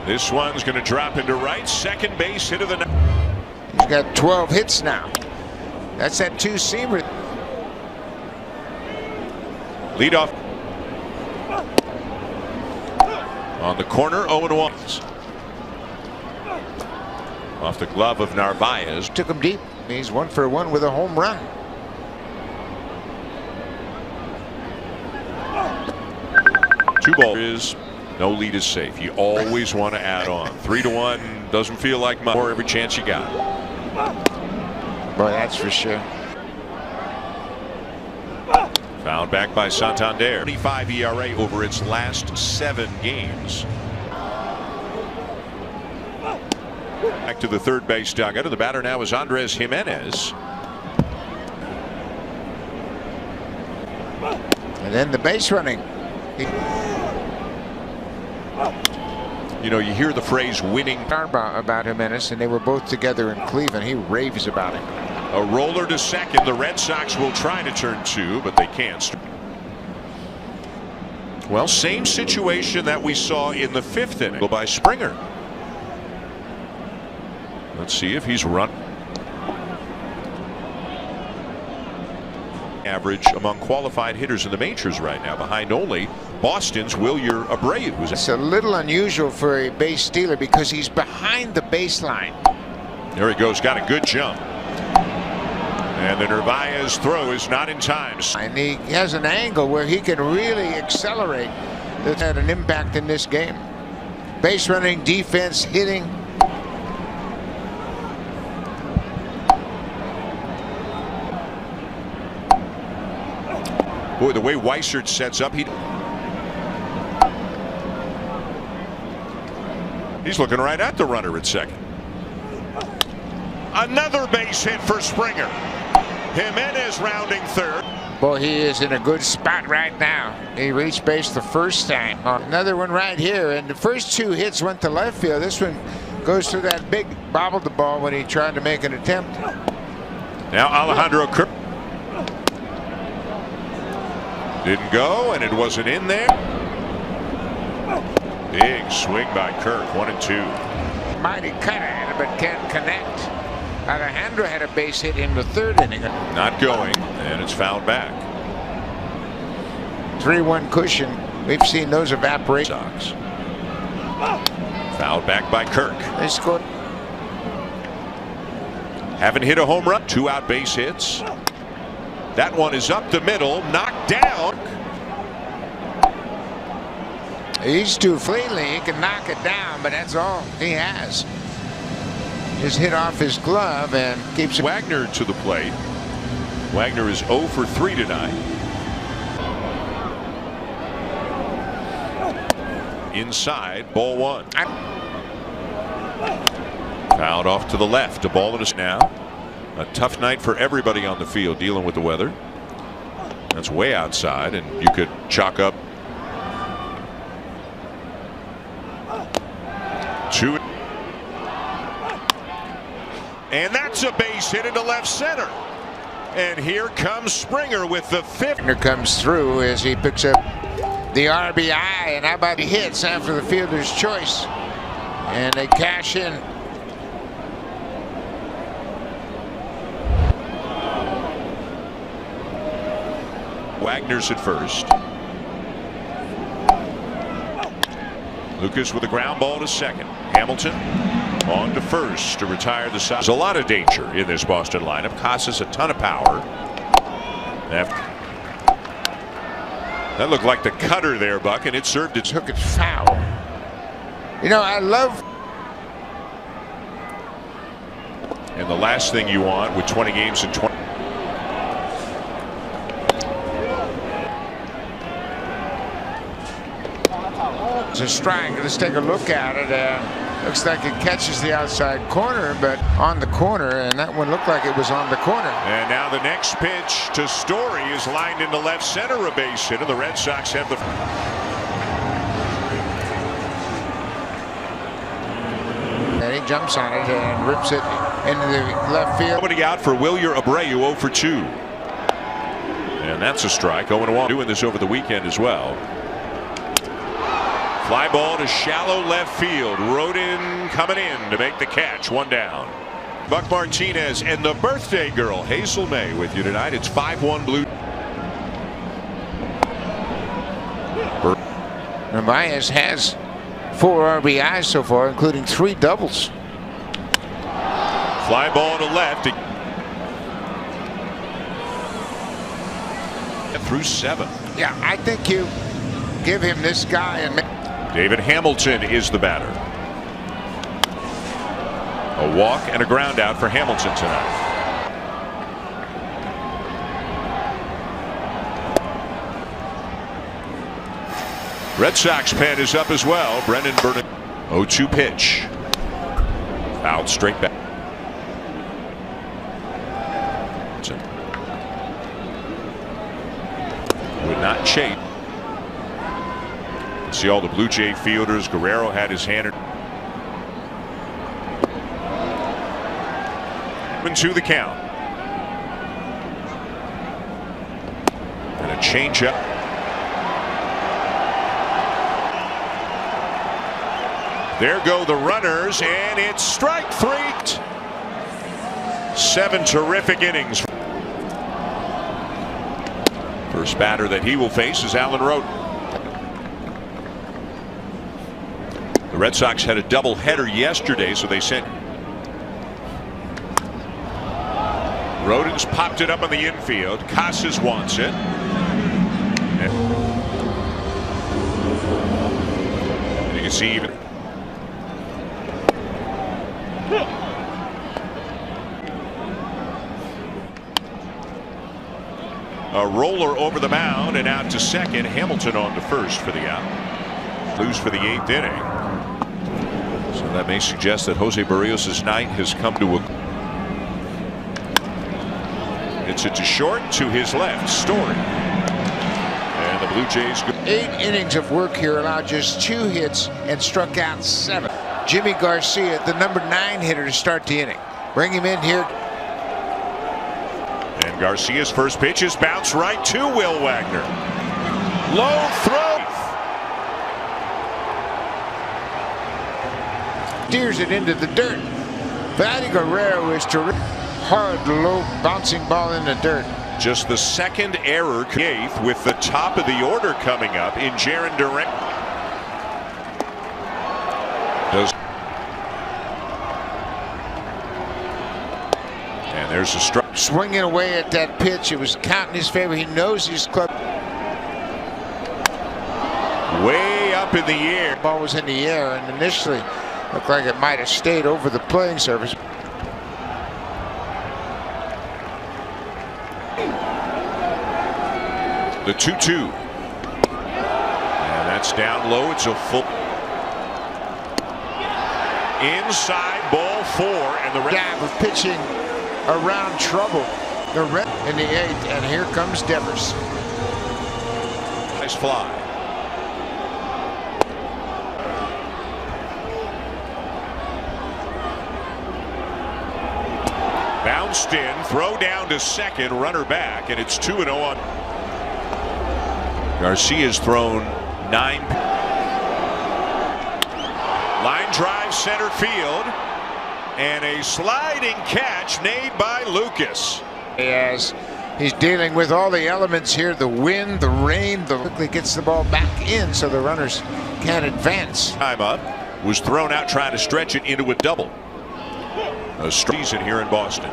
This one's going to drop into right. Second base hit of the night. He's got 12 hits now. That's that two-seamer. Leadoff on the corner. 0-1. Off the glove of Narvaez. Took him deep. He's 1 for 1 with a home run. Two balls is no lead is safe. You always want to add on. 3-1 doesn't feel like much. Or every chance you got. Boy, that's for sure. Fouled back by Santander. 25 ERA over its last 7 games. Back to the third base dugout. And the batter now is Andres Jimenez. And then the base running. You know, you hear the phrase winning About Jimenez, and they were both together in Cleveland. He raves about it. A roller to second. The Red Sox will try to turn 2, but they can't. Well, same situation that we saw in the 5th inning by Springer. Let's see if he's run. Average among qualified hitters in the majors right now, behind only Boston's Wilyer Abreu. It's a little unusual for a base stealer because he's behind the baseline. There he goes, got a good jump. And the Narvaez throw is not in time. And he has an angle where he can really accelerate. That's had an impact in this game. Base running, defense, hitting. Boy, the way Weissert sets up, he's looking right at the runner at second. Another base hit for Springer. Jimenez rounding third. Boy, he is in a good spot right now. He reached base the first time. Another one right here, and the first 2 hits went to left field. This one goes through that big bobbled the ball when he tried to make an attempt. Now Alejandro Kirk. Didn't go, and it wasn't in there. Big swing by Kirk. 1-2. Mighty cut at it, but can't connect. Alejandro had a base hit in the 3rd inning. Not going, and it's fouled back. 3-1 cushion. We've seen those evaporate. Sox. Fouled back by Kirk. They scored. Haven't hit a home run. 2 out base hits. That one is up the middle, knocked down. He's too fleetly. He can knock it down, but that's all he has. Just hit off his glove and keeps Wagner to the plate. Wagner is 0 for 3 tonight. Inside, ball 1. Fouled off to the left. A ball and a now. A tough night for everybody on the field dealing with the weather. That's way outside, and you could chalk up 2. And that's a base hit into left center. And here comes Springer with the 5th. Here comes through as he picks up the RBI, and how about he hits after the fielder's choice, and they cash in. Wagner's at first. Lucas with a ground ball to second. Hamilton on to first to retire the Sox. There's a lot of danger in this Boston lineup. Casas a ton of power. That looked like the cutter there, Buck, and it served its Took it foul. You know, I love. And the last thing you want with 20 games in 20. It's a strike. Let's take a look at it. Looks like it catches the outside corner, but on the corner, and that one looked like it was on the corner. And now the next pitch to Story is lined into left center, a base hit, and the Red Sox have the. And he jumps on it and rips it into the left field. Nobody out for Wilyer Abreu, 0 for 2. And that's a strike. 0-1. Doing this over the weekend as well. Fly ball to shallow left field. Rodin coming in to make the catch. One down. Buck Martinez and the birthday girl Hazel May with you tonight. It's 5-1 Blue. Narvaez has 4 RBIs so far, including 3 doubles. Fly ball to left. Through 7. Yeah, I think you give him this guy. And David Hamilton is the batter. A walk and a ground out for Hamilton tonight. Red Sox pen is up as well. Brendan Burnett. 0-2 pitch. Fouled straight back. Would not chase. See all the Blue Jay fielders. Guerrero had his hand. To the count. And a changeup. There go the runners, and it's strike 3. 7 terrific innings. First batter that he will face is Alan Rodin. The Red Sox had a doubleheader yesterday, so they sent. Rodin's popped it up on the infield. Casas wants it. And you can see even. A roller over the mound and out to second. Hamilton on to first for the out. Lose for the 8th inning. So that may suggest that Jose Barrios' night has come to a. It's it to short to his left. Story. And the Blue Jays. 8 innings of work here, allowed just 2 hits and struck out 7. Jimmy Garcia, the number 9 hitter to start the inning. Bring him in here. And Garcia's first pitch is bounced right to Will Wagner. Low throw. Steers it into the dirt. Vladdy Guerrero is terrific. Hard, low, bouncing ball in the dirt. Just the second error. 8th with the top of the order coming up in Jarren Duran. And there's a strike. Swinging away at that pitch. It was counting his favor. He knows he's club. Way up in the air. Ball was in the air and initially looked like it might have stayed over the playing surface. The 2-2. And that's down low. It's a full. Inside ball 4. And the Red of pitching around trouble. The Red in the 8th. And here comes Devers. Nice fly. Bounced in. Throw down to second. Runner back. And it's 2-0 on. Garcia's thrown 9. Line drive center field. And a sliding catch made by Lucas. As he's dealing with all the elements here, the wind, the rain, quickly gets the ball back in so the runners can't advance. Time up. Was thrown out trying to stretch it into a double. A season here in Boston.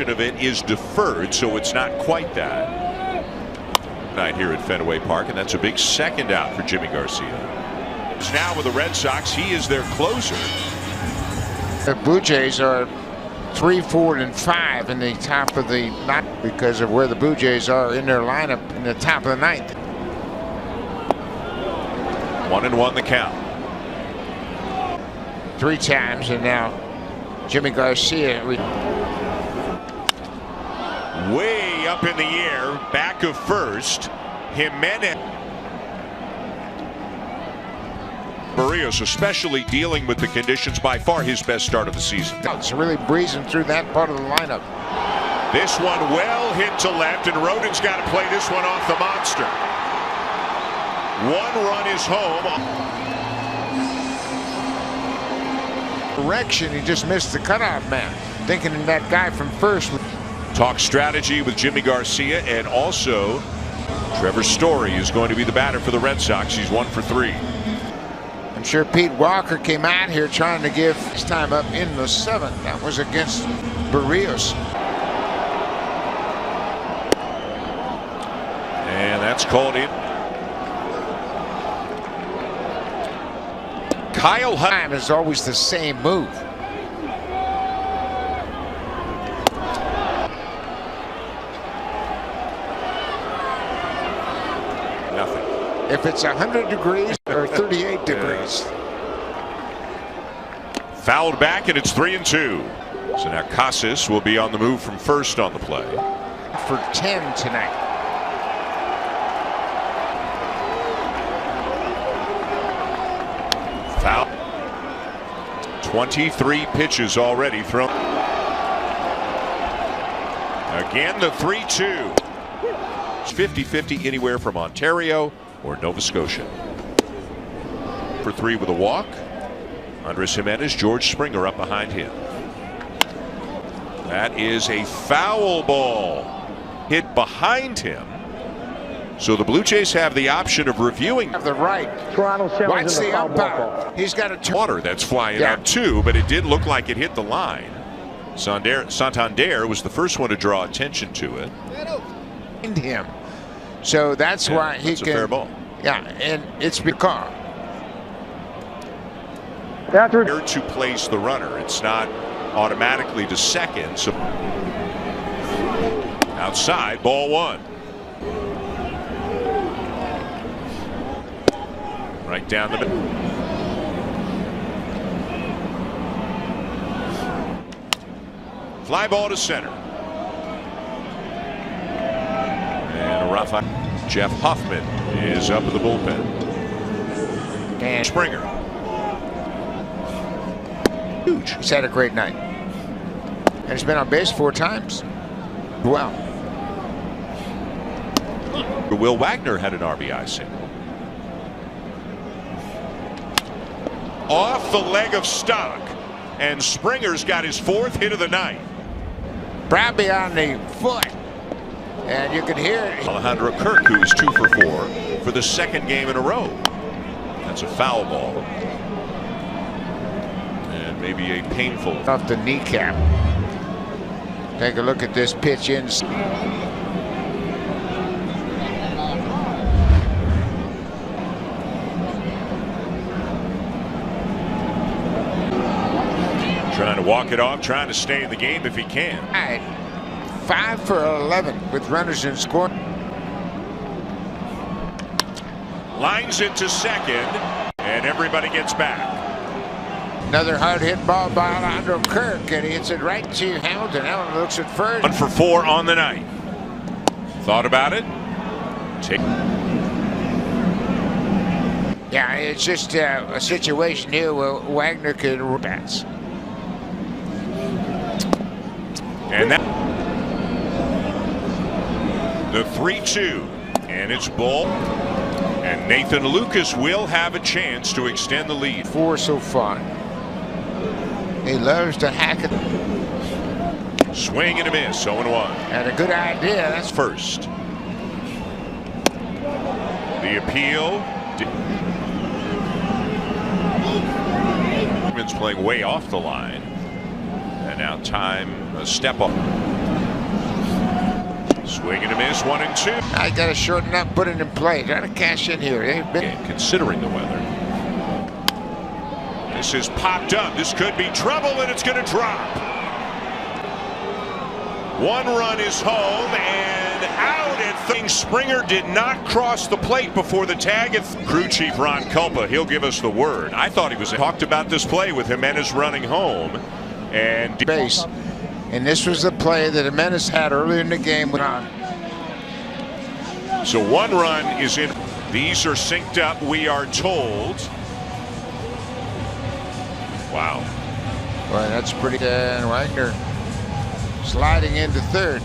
Of it is deferred, so it's not quite that. Night here at Fenway Park, and that's a big second out for Jimmy Garcia. Now with the Red Sox, he is their closer. The Blue Jays are 3, 4, and 5 in the top of the ninth because of where the Blue Jays are in their lineup in the top of the 9th. 1-1 the count. 3 times, and now Jimmy Garcia. Way up in the air, back of first. Jimenez. Barrios especially dealing with the conditions, by far his best start of the season. It's really breezing through that part of the lineup. This one well hit to left, and Rodin's got to play this one off the monster. One run is home. Direction, he just missed the cutoff man. Thinking that guy from first. Talk strategy with Jimmy Garcia, and also Trevor Story is going to be the batter for the Red Sox. He's 1 for 3. I'm sure Pete Walker came out here trying to give his time up in the 7th. That was against Barrios. And that's called in. Kyle Hunt is always the same move. Nothing. If it's 100 degrees or 38 degrees. Fouled back, and it's 3-2. So now Casas will be on the move from first on the play. For 10 tonight. Foul. 23 pitches already thrown. Again, the 3-2. It's 50-50 anywhere from Ontario or Nova Scotia. For 3 with a walk. Andres Jimenez, George Springer up behind him. That is a foul ball hit behind him. So the Blue Jays have the option of reviewing. Have the right. Watch the umpire. He's got a water that's flying out too, but it did look like it hit the line. Santander was the first one to draw attention to it. Him. So that's why he that's can. A fair ball. Yeah, and it's because. Here to place the runner. It's not automatically to second. So outside, ball 1. Right down the middle. Fly ball to center. And Rafa. Jeff Huffman is up in the bullpen. And Springer. Huge. He's had a great night. And he's been on base 4 times. Wow. Will Wagner had an RBI single. Off the leg of Stock, and Springer's got his 4th hit of the night. Brabby on the foot, and you can hear it. Alejandro Kirk, who is 2 for 4 for the 2nd game in a row. That's a foul ball, and maybe a painful off the kneecap. Take a look at this pitch in. Trying to walk it off, trying to stay in the game if he can. 5 for 11 with runners in score. Lines into second, and everybody gets back. Another hard hit ball by Alejandro Kirk, and he hits it right to Hamilton. Hamilton looks at first. 1 for 4 on the night. Thought about it? Yeah, it's just a situation here where Wagner could bats. And that the 3-2, and it's ball, and Nathan Lucas will have a chance to extend the lead. 4 so far. He loves to hack it. Swing and a miss, 0-1. And a good idea. That's first. The appeal. He's playing way off the line. And now time, a step up. Swing and a miss, 1-2. I got to shorten up, put it in play. Got to cash in here. Considering the weather. This is popped up. This could be trouble, and it's going to drop. 1 run is home and out at things. Springer did not cross the plate before the tag. Crew chief Ron Culpa, he'll give us the word. I thought he was talked about this play with Jimenez running home and base. And this was the play that Jimenez had earlier in the game. So 1 run is in. These are synced up, we are told. Wow. Well, that's pretty. Wagner sliding into third.